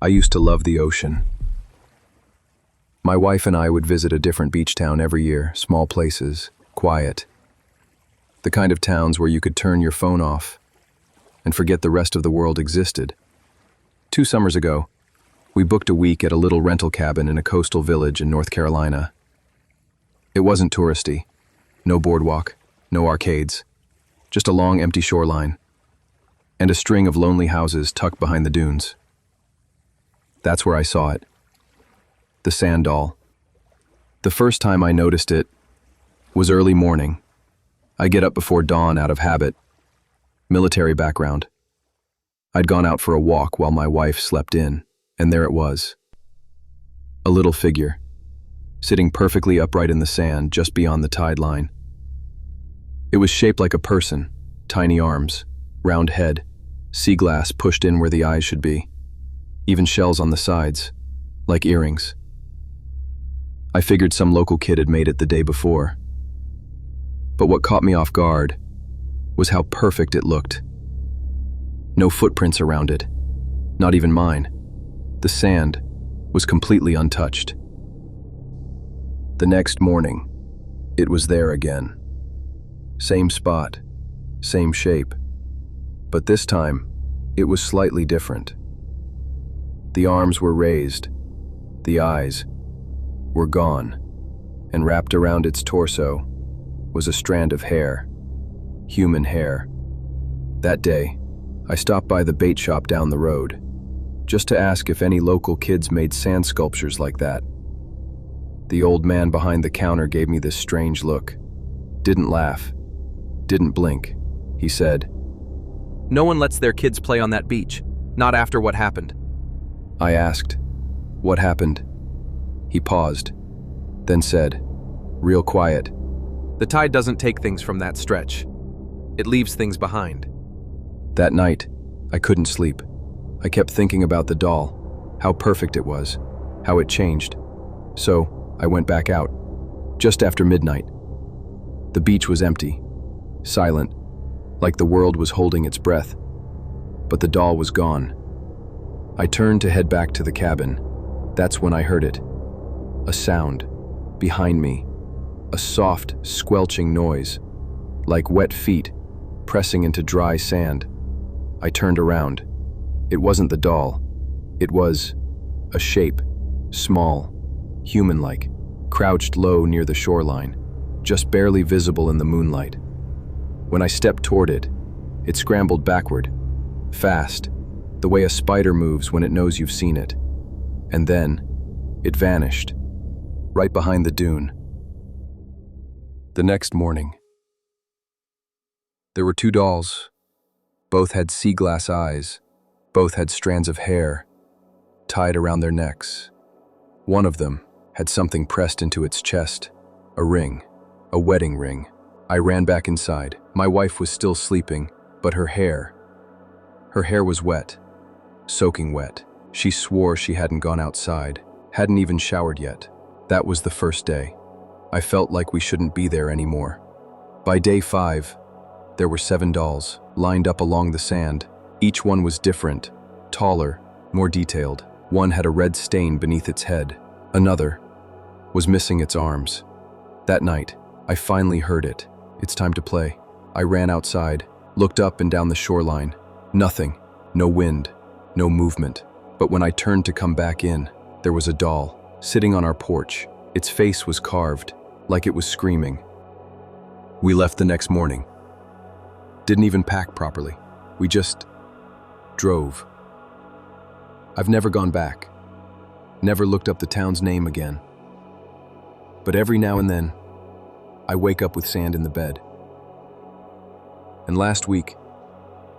I used to love the ocean. My wife and I would visit a different beach town every year, small places, quiet. The kind of towns where you could turn your phone off and forget the rest of the world existed. 2 summers ago, we booked a week at a little rental cabin in a coastal village in North Carolina. It wasn't touristy. No boardwalk, no arcades, just a long empty shoreline and a string of lonely houses tucked behind the dunes. That's where I saw it. The sand doll. The first time I noticed it was early morning. I get up before dawn out of habit. Military background. I'd gone out for a walk while my wife slept in, and there it was. A little figure, sitting perfectly upright in the sand just beyond the tide line. It was shaped like a person, tiny arms, round head, sea glass pushed in where the eyes should be, even shells on the sides, like earrings. I figured some local kid had made it the day before. But what caught me off guard was how perfect it looked. No footprints around it, not even mine. The sand was completely untouched. The next morning, it was there again. Same spot, same shape. But this time, it was slightly different. The arms were raised, the eyes were gone, and wrapped around its torso was a strand of hair, human hair. That day, I stopped by the bait shop down the road, just to ask if any local kids made sand sculptures like that. The old man behind the counter gave me this strange look. Didn't laugh, didn't blink. He said, "No one lets their kids play on that beach, not after what happened." I asked, "What happened?" He paused, then said, real quiet, "The tide doesn't take things from that stretch. It leaves things behind." That night, I couldn't sleep. I kept thinking about the doll, how perfect it was, how it changed. So, I went back out, just after midnight. The beach was empty, silent, like the world was holding its breath. But the doll was gone. I turned to head back to the cabin. That's when I heard it. A sound, behind me. A soft, squelching noise, like wet feet pressing into dry sand. I turned around. It wasn't the doll. It was a shape, small, human-like, crouched low near the shoreline, just barely visible in the moonlight. When I stepped toward it, it scrambled backward, fast, the way a spider moves when it knows you've seen it. And then, it vanished, right behind the dune. The next morning, there were 2 dolls. Both had sea glass eyes. Both had strands of hair tied around their necks. One of them had something pressed into its chest, a ring, a wedding ring. I ran back inside. My wife was still sleeping, but her hair was wet, soaking wet. She swore she hadn't gone outside, hadn't even showered yet. That was the first day. I felt like we shouldn't be there anymore. By day 5, there were 7 dolls, lined up along the sand. Each one was different, taller, more detailed. One had a red stain beneath its head. Another was missing its arms. That night, I finally heard it. It's time to play. I ran outside, looked up and down the shoreline. Nothing, no wind, no movement. But when I turned to come back in, there was a doll, sitting on our porch. Its face was carved, like it was screaming. We left the next morning. Didn't even pack properly. We just drove. I've never gone back. Never looked up the town's name again. But every now and then, I wake up with sand in the bed. And last week,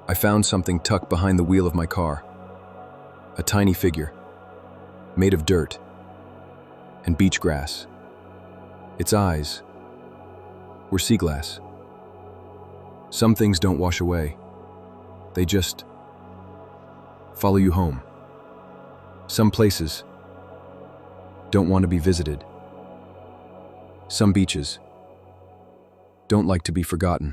I found something tucked behind the wheel of my car. A tiny figure, made of dirt and beach grass. Its eyes were sea glass. Some things don't wash away. They just follow you home. Some places don't want to be visited. Some beaches don't like to be forgotten.